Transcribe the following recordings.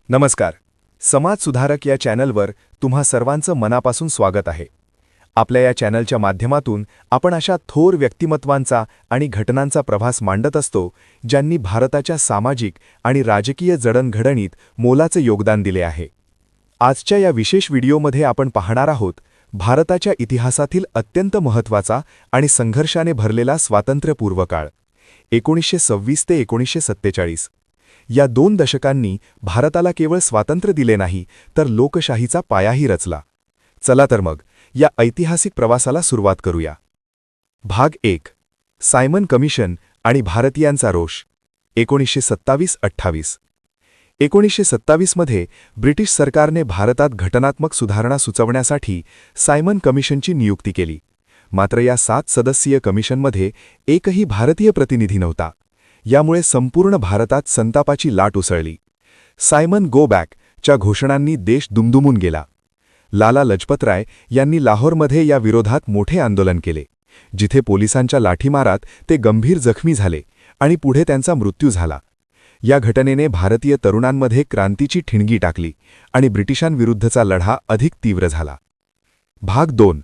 नमस्कार. समाज सुधारक या चॅनलवर तुम्हा सर्वांचं मनापासून स्वागत आहे. आपल्या या चॅनलच्या माध्यमातून आपण अशा थोर व्यक्तिमत्वांचा आणि घटनांचा प्रवास मांडत असतो ज्यांनी भारताच्या सामाजिक आणि राजकीय जडणघडणीत मोलाचे योगदान दिले आहे. आजच्या या विशेष व्हिडिओमध्ये आपण पाहणार आहोत भारताच्या इतिहासातील अत्यंत महत्त्वाचा आणि संघर्षाने भरलेला स्वातंत्र्यपूर्व काळ 1926 ते 1947. या 2 दशकांनी भारताला केवळ स्वातंत्र्य दिले नाही तर लोकशाहीचा पायाही रचला. चला तर मग या ऐतिहासिक प्रवासाला सुरुवात करूया. भाग 1. सायमन कमिशन आणि भारतीयांचा रोष 1927-28. 1927 मध्ये ब्रिटिश सरकारने भारतात घटनात्मक सुधारणा सुचवण्यासाठी सायमन कमिशनची नियुक्ती केली. मात्र या 7 सदस्यीय कमिशनमध्ये एकही भारतीय प्रतिनिधी नव्हता. यामुळे संपूर्ण भारतात संतापाची लाट उसळली. सायमन गो बॅक च्या घोषणांनी देश दुमदुमून गेला. लाला लजपतराय यांनी लाहोरमध्ये या विरोधात मोठे आंदोलन केले, जिथे पोलिसांच्या लाठीमारात ते गंभीर जखमी झाले आणि पुढे त्यांचा मृत्यू झाला. या घटनेने भारतीय तरुणांमध्ये क्रांतीची ठिणगी टाकली आणि ब्रिटिशांविरुद्धचा लढा अधिक तीव्र झाला. भाग 2.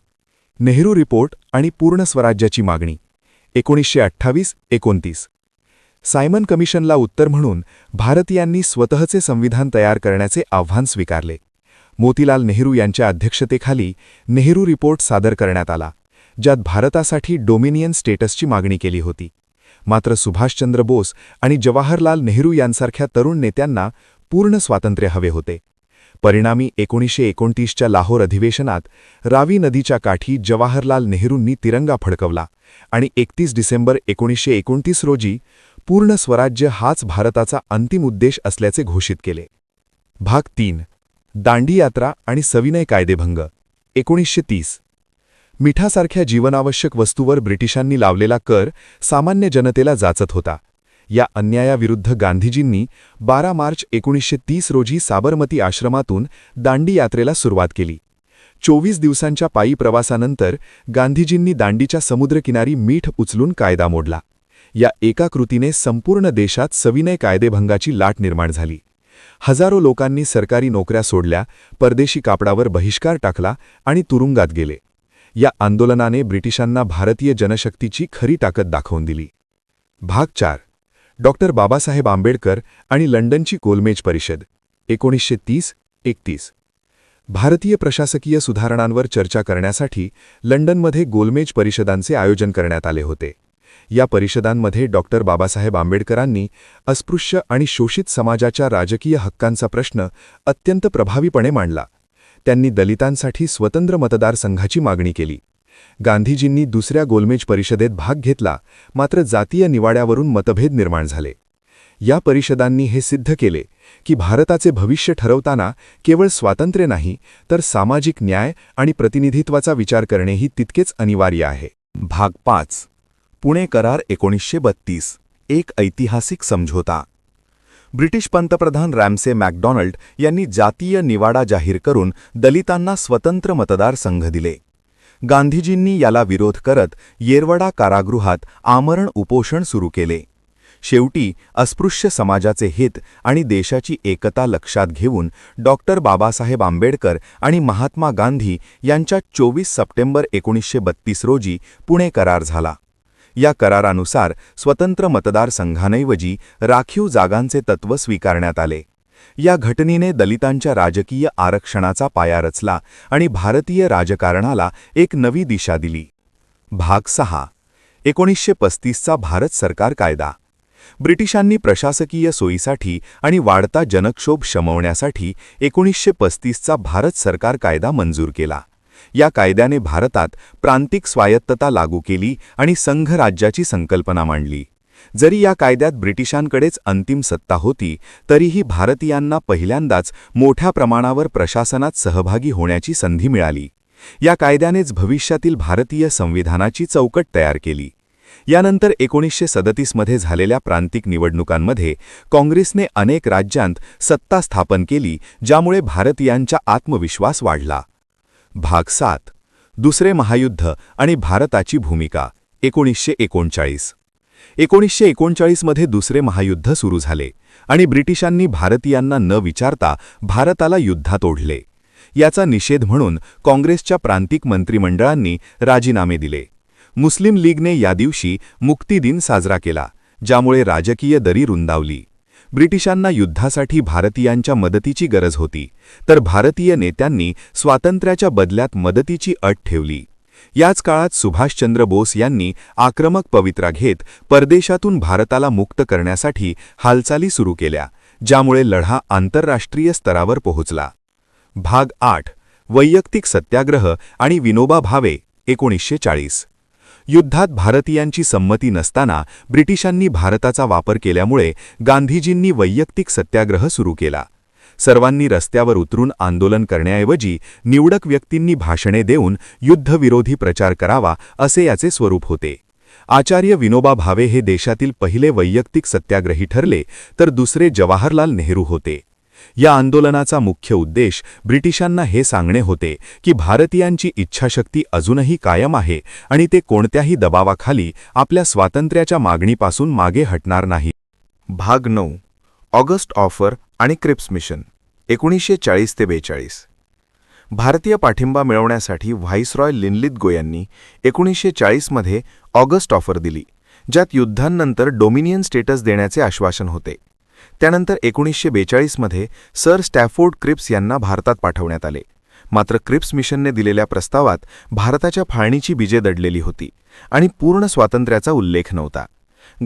नेहरू रिपोर्ट आणि पूर्ण स्वराज्याची मागणी 1928-29. सायमन कमिशनला उत्तर म्हणून भारतीयांनी स्वतःचे संविधान तयार करण्याचे आव्हान स्वीकारले. मोतीलाल नेहरू यांच्या अध्यक्षतेखाली नेहरू रिपोर्ट सादर करण्यात आला, ज्यात भारतासाठी डोमिनियन स्टेटसची मागणी केली होती. मात्र सुभाषचंद्र बोस आणि जवाहरलाल नेहरू यांसारख्या तरुण नेत्यांना पूर्ण स्वातंत्र्य हवे होते. परिणामी 1929च्या लाहोर अधिवेशनात रावी नदीच्या काठी जवाहरलाल नेहरूंनी तिरंगा फडकवला आणि 31 डिसेंबर 1929 रोजी पूर्ण स्वराज्य हाच भारताचा अंतिम उद्देश असल्याचे घोषित केले. भाग 3. दांडी यात्रा आणि सविनय कायदेभंग 1930. मिठासारख्या जीवनावश्यक वस्तूवर ब्रिटिशांनी लावलेला कर सामान्य जनतेला जाचत होता. या अन्यायाविरुद्ध गांधीजींनी 12 मार्च 1930 रोजी साबरमती आश्रमातून दांडी यात्रेला सुरुवात केली. 24 दिवसांच्या पायी प्रवासानंतर गांधीजींनी दांडीच्या समुद्रकिनारी मीठ उचलून कायदा मोडला. या एका कृतीने संपूर्ण देशात सविनय कायदेभंगाची लाट निर्माण झाली. हजारो लोकांनी सरकारी नोकऱ्या सोडल्या, परदेशी कापडावर बहिष्कार टाकला आणि तुरुंगात गेले. या आंदोलनाने ब्रिटिशांना भारतीय जनशक्तीची खरी ताकद दाखवून दिली. भाग 4. डॉक्टर बाबासाहेब आंबेडकर आणि लंडनची गोलमेज परिषद 1930-31. भारतीय प्रशासकीय सुधारणांवर चर्चा करण्यासाठी लंडनमध्ये गोलमेज परिषदांचे आयोजन करण्यात आले होते. या परिषदांमध्ये डॉक्टर बाबासाहेब आंबेडकरांनी अस्पृश्य आणि शोषित समाजाच्या राजकीय हक्कांचा प्रश्न अत्यंत प्रभावीपणे मांडला. त्यांनी दलितांसाठी स्वतंत्र मतदारसंघाची मागणी केली. गांधीजींनी दुसऱ्या गोलमेज परिषदेत भाग घेतला, मात्र जातीय निवाड्यावरून मतभेद निर्माण झाले. या परिषदांनी हे सिद्ध केले की भारताचे भविष्य ठरवताना केवळ स्वातंत्र्य नाही तर सामाजिक न्याय आणि प्रतिनिधित्वाचा विचार करणेही तितकेच अनिवार्य आहे. भाग 5. पुणे करार 1932. एक ऐतिहासिक समझोता. ब्रिटिश पंतप्रधान रॅमसे मॅकडॉनल्ड यांनी जातीय निवाडा जाहीर करून दलितांना स्वतंत्र मतदारसंघ दिले. गांधीजींनी याला विरोध करत येरवडा कारागृहात आमरण उपोषण सुरू केले. शेवटी अस्पृश्य समाजाचे हित आणि देशाची एकता लक्षात घेऊन डॉक्टर बाबासाहेब आंबेडकर आणि महात्मा गांधी यांच्यात 24 सप्टेंबर 1932 रोजी पुणे करार झाला. या करारानुसार स्वतंत्र मतदारसंघांऐवजी राखीव जागांचे तत्त्व स्वीकारण्यात आले. या घटनेने दलितांच्या राजकीय आरक्षणाचा पाया रचला आणि भारतीय राजकारणाला एक नवी दिशा दिली. भाग 6. 1935चा भारत सरकार कायदा. ब्रिटिशांनी प्रशासकीय सोयीसाठी आणि वाढता जनक्षोभ शमवण्यासाठी 1935चा भारत सरकार कायदा मंजूर केला. या कायद्याने भारतात प्रांतिक स्वायत्तता लागू केली आणि संघराज्याची संकल्पना मांडली. जरी या कायद्यात ब्रिटिशांकडेच अंतिम सत्ता होती, तरीही भारतीयांना पहिल्यांदाच मोठ्या प्रमाणावर प्रशासनात सहभागी होण्याची संधी मिळाली. या कायद्यानेच भविष्यातील भारतीय संविधानाची चौकट तयार केली. यानंतर 1937 मध्ये झालेल्या प्रांतिक निवडणुकांमध्ये काँग्रेसने अनेक राज्यांत सत्ता स्थापन केली, ज्यामुळे भारतीयांचा आत्मविश्वास वाढला. भाग 7. दुसरे महायुद्ध आणि भारताची भूमिका 1939. 1939 मध्ये दुसरे महायुद्ध सुरू झाले आणि ब्रिटिशांनी भारतीयांना न विचारता भारताला युद्धात ओढले. याचा निषेध म्हणून काँग्रेसच्या प्रांतिक मंत्रिमंडळांनी राजीनामे दिले. मुस्लिम लीगने या दिवशी मुक्ती दिन साजरा केला, ज्यामुळे राजकीय दरी रुंदावली. ब्रिटिशांना युद्धासाठी भारतीयांच्या मदतीची गरज होती, तर भारतीय नेत्यांनी स्वातंत्र्याच्या बदल्यात मदतीची अट ठेवली. याच काळात सुभाषचंद्र बोस यांनी आक्रमक पवित्रा घेत परदेशातून भारताला मुक्त करण्यासाठी हालचाली सुरू केल्या, ज्यामुळे लढा आंतरराष्ट्रीय स्तरावर पोहोचला. भाग 8. वैयक्तिक सत्याग्रह आणि विनोबा भावे. 1940. युद्धात भारतीयांची संमती नसताना ब्रिटिशांनी भारताचा वापर केल्यामुळे गांधीजींनी वैयक्तिक सत्याग्रह सुरू केला. सर्वांनी रस्त्यावर उतरून आंदोलन करण्याऐवजी निवडक व्यक्तींनी भाषणे देऊन युद्धविरोधी प्रचार करावा असे याचे स्वरूप होते. आचार्य विनोबा भावे हे देशातील पहिले वैयक्तिक सत्याग्रही ठरले, तर दुसरे जवाहरलाल नेहरू होते. या आंदोलनाचा मुख्य उद्देश ब्रिटिशांना हे सांगणे होते की भारतीयांची इच्छाशक्ती अजूनही कायम आहे आणि ते कोणत्याही दबावाखाली आपल्या स्वातंत्र्याच्या मागणीपासून मागे हटणार नाही. भाग 9. ऑगस्ट ऑफर आणि क्रिप्स मिशन. 1940 ते 42. भारतीय पाठिंबा मिळवण्यासाठी व्हाईसरॉय लिनलिथगो यांनी 1940 मध्ये ऑगस्ट ऑफर दिली, ज्यात युद्धांनंतर डोमिनियन स्टेटस देण्याचे आश्वासन होते. त्यानंतर 1942 मध्ये सर स्टॅफोर्ड क्रिप्स यांना भारतात पाठवण्यात आले. मात्र क्रिप्स मिशनने दिलेल्या प्रस्तावात भारताच्या फाळणीची बीजे दडलेली होती आणि पूर्ण स्वातंत्र्याचा उल्लेख नव्हता.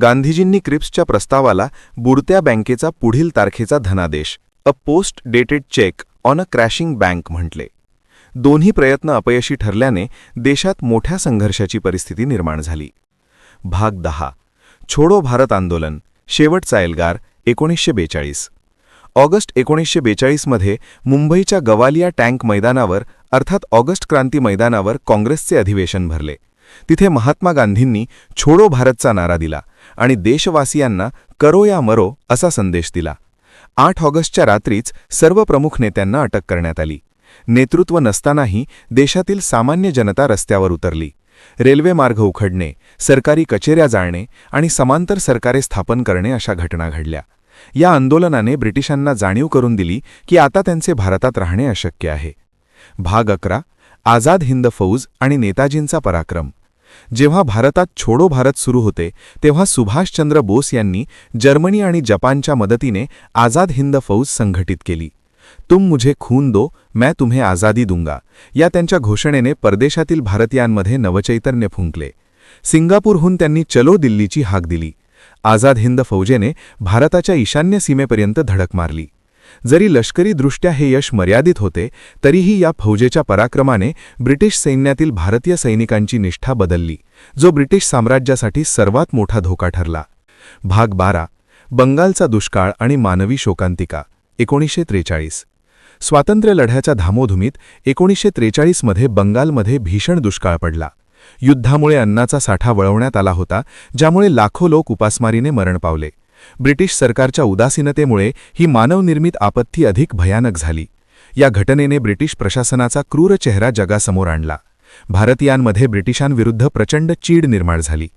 गांधीजींनी क्रिप्सच्या प्रस्तावाला बुडत्या बँकेचा पुढील तारखेचा धनादेश, अ post dated cheque on a crashing bank म्हटले. दोन्ही प्रयत्न अपयशी ठरल्याने देशात मोठ्या संघर्षाची परिस्थिती निर्माण झाली. भाग 10. छोडो भारत आंदोलन. शेवटचा एल्गार. 1942. ऑगस्ट 1942 मध्ये मुंबईच्या गवालिया टँक मैदानावर अर्थात ऑगस्ट क्रांती मैदानावर काँग्रेसचे अधिवेशन भरले. तिथे महात्मा गांधींनी छोडो भारतचा नारा दिला आणि देशवासियांना करो या मरो असा संदेश दिला. 8 ऑगस्टच्या रात्रीच सर्व प्रमुख नेत्यांना अटक करण्यात आली. नेतृत्व नसतानाही देशातील सामान्य जनता रस्त्यावर उतरली. रेल्वे मार्ग उखडणे, सरकारी कचेऱ्या जाळणे आणि समांतर सरकारे स्थापन करणे अशा घटना घडल्या. या आंदोलनाने ब्रिटिशांना जाणीव करून दिली की आता त्यांचे भारतात राहणे अशक्य आहे. भाग 11. आझाद हिंद फौज आणि नेताजींचा पराक्रम. जेव्हा भारतात छोडो भारत सुरू होते तेव्हा सुभाषचंद्र बोस यांनी जर्मनी आणि जपानच्या मदतीने आझाद हिंद फौज संघटित केली. तुम मुझे खून दो, मैं तुम्हें आझादी दूंगा या त्यांच्या घोषणेने परदेशातील भारतीयांमध्ये नवचैतन्य फुंकले. सिंगापूरहून त्यांनी चलो दिल्लीची हाक दिली. आझाद हिंद फौजेने भारताच्या ईशान्य सीमेपर्यंत धडक मारली. जरी लष्करीदृष्ट्या हे यश मर्यादित होते, तरीही या फौजेच्या पराक्रमाने ब्रिटिश सैन्यातील भारतीय सैनिकांची निष्ठा बदलली, जो ब्रिटिश साम्राज्यासाठी सर्वात मोठा धोका ठरला. भाग 12. बंगालचा दुष्काळ आणि मानवी शोकांतिका. 1943. स्वातंत्र्य लढ्याच्या धामोधुमीत 1943 मध्ये बंगालमध्ये भीषण दुष्काळ पडला. युद्धामुळे अन्नाचा साठा वळवण्यात आला होता, ज्यामुळे लाखो लोक उपासमारीने मरण पावले. ब्रिटिश सरकारच्या उदासीनतेमुळे ही मानवनिर्मित आपत्ती अधिक भयानक झाली. या घटनेने ब्रिटिश प्रशासनाचा क्रूर चेहरा जगासमोर आणला. भारतीयांमध्ये ब्रिटिशांविरुद्ध प्रचंड चीड निर्माण झाली.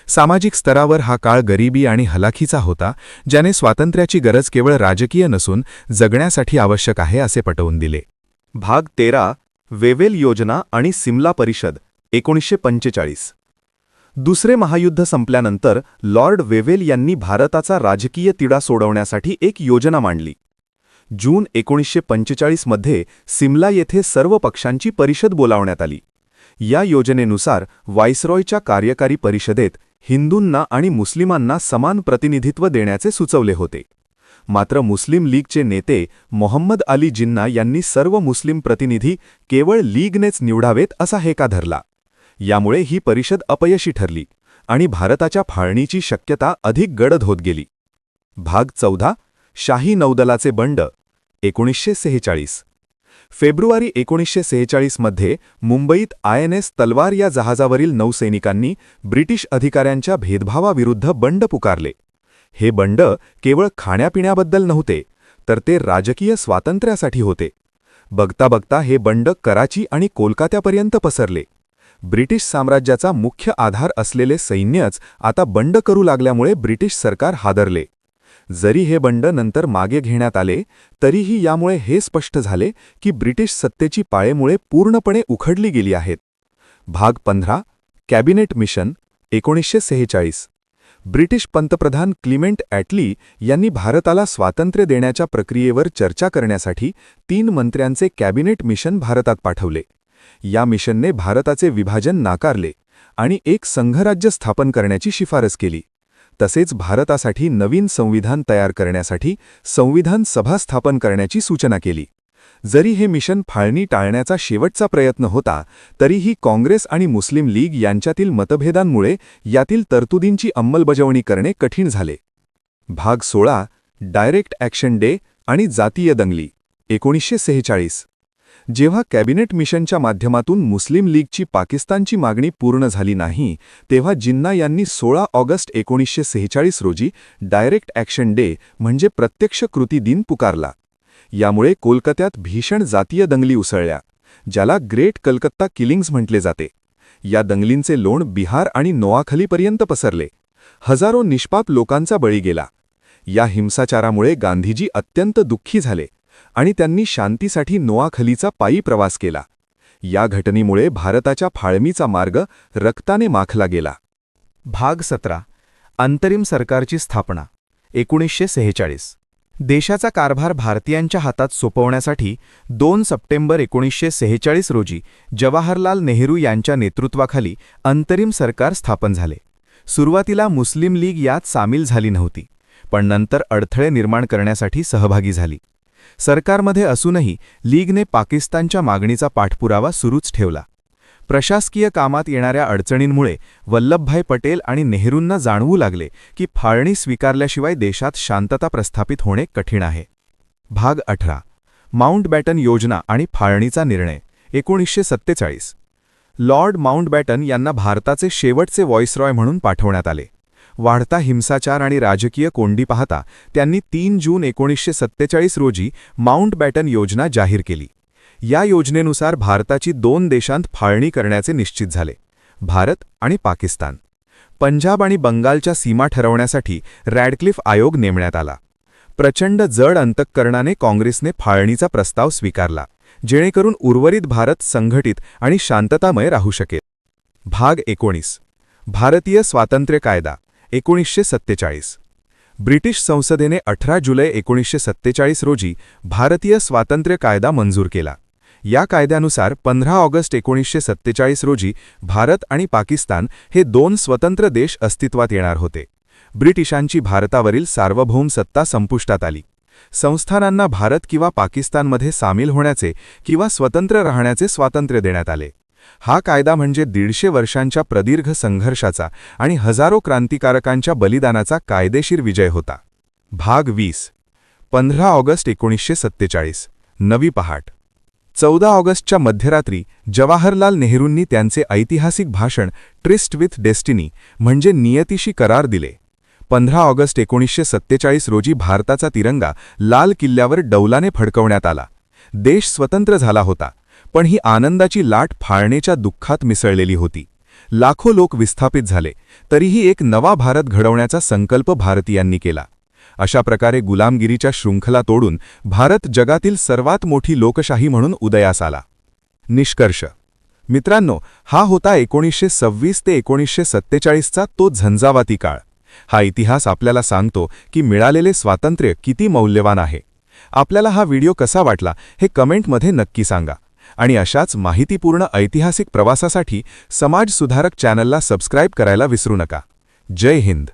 सामाजिक स्तरावर हा काळ गरिबी आणि हलाखीचा होता, ज्याने स्वातंत्र्याची गरज केवळ राजकीय नसून जगण्यासाठी आवश्यक आहे असे पटवून दिले. भाग 13. वेवेल योजना आणि सिमला परिषद. 1945. दुसरे महायुद्ध संपल्यानंतर लॉर्ड वेवेल यांनी भारताचा राजकीय तिढा सोडवण्यासाठी एक योजना मांडली. जून 1945 मध्ये सिमला येथे सर्व पक्षांची परिषद बोलावण्यात आली. या योजनेनुसार व्हाईसरॉयच्या कार्यकारी परिषदेत हिंदूंना आणि मुस्लिमांना समान प्रतिनिधित्व देण्याचे सुचवले होते. मात्र मुस्लिम लीगचे नेते मोहम्मद अली जिन्ना यांनी सर्व मुस्लिम प्रतिनिधी केवळ लीगनेच निवडावेत असा हेका धरला. यामुळे ही परिषद अपयशी ठरली आणि भारताच्या फाळणीची शक्यता अधिक गडद होत गेली. भाग 14. शाही नौदलाचे बंड. 1946. फेब्रुवारी 1946 मध्ये मुंबईत INS तलवार या जहाजावरील नौसैनिकांनी ब्रिटिश अधिकाऱ्यांच्या भेदभावाविरुद्ध बंड पुकारले. हे बंड केवळ खाण्यापिण्याबद्दल नव्हते, तर ते राजकीय स्वातंत्र्यासाठी होते. बघता बघता हे बंड कराची आणि कोलकात्यापर्यंत पसरले. ब्रिटिश साम्राज्याचा मुख्य आधार असलेले सैन्यच आता बंड करू लागल्यामुळे ब्रिटिश सरकार हादरले. जरी हे बंड नंतर मागे घेण्यात आले तरीही यामुळे हे स्पष्ट झाले की ब्रिटिश सत्तेची पाळेमुळे पूर्णपणे उखडली गेली आहेत. भाग 15 कॅबिनेट मिशन 1946. ब्रिटिश पंतप्रधान क्लिमेंट ॲटली यांनी भारताला स्वातंत्र्य देण्याच्या प्रक्रियेवर चर्चा करण्यासाठी 3 मंत्र्यांचे कॅबिनेट मिशन भारतात पाठवले. या मिशनने भारताचे विभाजन नाकारले आणि एक संघराज्य स्थापन करण्याची शिफारस केली. तसेच भारतासाठी नवीन संविधान तयार करण्यासाठी संविधान सभा स्थापन करण्याची सूचना केली. जरी हे मिशन फाळणी टाळण्याचा शेवटचा प्रयत्न होता तरीही काँग्रेस आणि मुस्लिम लीग यांच्यातील मतभेदांमुळे यातील तरतुदींची अंमलबजावणी करणे कठीण झाले. भाग 16 डायरेक्ट ॲक्शन डे आणि जातीय दंगली 1946. जेव्हा कॅबिनेट मिशनच्या माध्यमातून मुस्लिम लीगची पाकिस्तानची मागणी पूर्ण झाली नाही तेव्हा जिन्ना यांनी 16 ऑगस्ट 1946 रोजी डायरेक्ट ॲक्शन डे म्हणजे प्रत्यक्ष कृती दिन पुकारला. यामुळे कोलकात्यात भीषण जातीय दंगली उसळल्या, ज्याला ग्रेट कलकत्ता किलिंग्ज म्हटले जाते. या दंगलींचे लोण बिहार आणि नोआखलीपर्यंत पसरले. हजारो निष्पाप लोकांचा बळी गेला. या हिंसाचारामुळे गांधीजी अत्यंत दुःखी झाले आणि त्यांनी शांतीसाठी नोआखलीचा पायी प्रवास केला. या घटनेमुळे भारताच्या फाळणीचा मार्ग रक्ताने माखला गेला. भाग 17 अंतरिम सरकारची स्थापना 1946. देशाचा कारभार भारतीयांच्या हातात सोपवण्यासाठी 2 सप्टेंबर 1946 रोजी जवाहरलाल नेहरू यांच्या नेतृत्वाखाली अंतरिम सरकार स्थापन झाले. सुरुवातीला मुस्लिम लीग यात सामील झाली नव्हती, पण नंतर अडथळे निर्माण करण्यासाठी सहभागी झाली. सरकारमध्ये असूनही लीगने पाकिस्तानच्या मागणीचा पाठपुरावा सुरूच ठेवला. प्रशासकीय कामात येणाऱ्या अडचणींमुळे वल्लभभाई पटेल आणि नेहरूंना जाणवू लागले की फाळणी स्वीकारल्याशिवाय देशात शांतता प्रस्थापित होणे कठीण आहे. भाग 18 माउंटबॅटन योजना आणि फाळणीचा निर्णय 1947. लॉर्ड माउंटबॅटन यांना भारताचे शेवटचे व्हॉइसरॉय म्हणून पाठवण्यात आले. वाढता हिंसाचार आणि राजकीय कोंडी पाहता त्यांनी 3 जून 1947 रोजी माउंटबॅटन योजना जाहीर केली. या योजनेनुसार भारताची 2 देशांत फाळणी करण्याचे निश्चित झाले, भारत आणि पाकिस्तान. पंजाब आणि बंगालच्या सीमा ठरवण्यासाठी रॅडक्लिफ आयोग नेमण्यात आला. प्रचंड जड अंतःकरणाने काँग्रेसने फाळणीचा प्रस्ताव स्वीकारला, जेणेकरून उर्वरित भारत संघटित आणि शांततामय राहू शकेल. भाग 19 भारतीय स्वातंत्र्य कायदा 1947. ब्रिटिश संसदेने 18 जुलै 1947 रोजी भारतीय स्वातंत्र्य कायदा मंजूर केला. या कायद्यानुसार 15 ऑगस्ट 1947 रोजी भारत आणि पाकिस्तान हे 2 स्वतंत्र देश अस्तित्वात येणार होते. ब्रिटिशांची भारतावरील सार्वभौम सत्ता संपुष्टात आली. संस्थानांना भारत किंवा पाकिस्तानमध्ये सामील होण्याचे किंवा स्वतंत्र राहण्याचे स्वातंत्र्य देण्यात आले. हा कायदा म्हणजे 150 वर्षांच्या प्रदीर्घ संघर्षाचा आणि हजारो क्रांतिकारकांच्या बलिदानाचा कायदेशीर विजय होता. भाग 20 15 ऑगस्ट 1947 नवी पहाट. 14 ऑगस्टच्या मध्यरात्री जवाहरलाल नेहरूंनी त्यांचे ऐतिहासिक भाषण ट्रिस्ट विथ डेस्टिनी म्हणजे नियतीशी करार दिले. 15 ऑगस्ट 1947 रोजी भारताचा तिरंगा लाल किल्ल्यावर डौलाने फडकवण्यात आला. देश स्वतंत्र झाला होता, पण ही आनंदाची लाट फाळणीच्या दुःखात मिसळलेली होती. लाखो लोक विस्थापित झाले, तरीही एक नवा भारत घडवण्याचा संकल्प भारतीयांनी केला. अशा प्रकारे गुलामगिरीच्या शृंखला तोडून भारत जगातील सर्वात मोठी लोकशाही म्हणून उदयास आला. निष्कर्ष मित्रांनो, हा होता 1926 ते 1947चा तो झंझावाती काळ. हा इतिहास आपल्याला सांगतो की मिळालेले स्वातंत्र्य किती मौल्यवान आहे. आपल्याला हा व्हिडिओ कसा वाटला हे कमेंटमध्ये नक्की सांगा आणि अशाच माहितीपूर्ण ऐतिहासिक प्रवासासाठी समाज सुधारक चॅनलला सबस्क्राईब करायला विसरू नका. जय हिंद.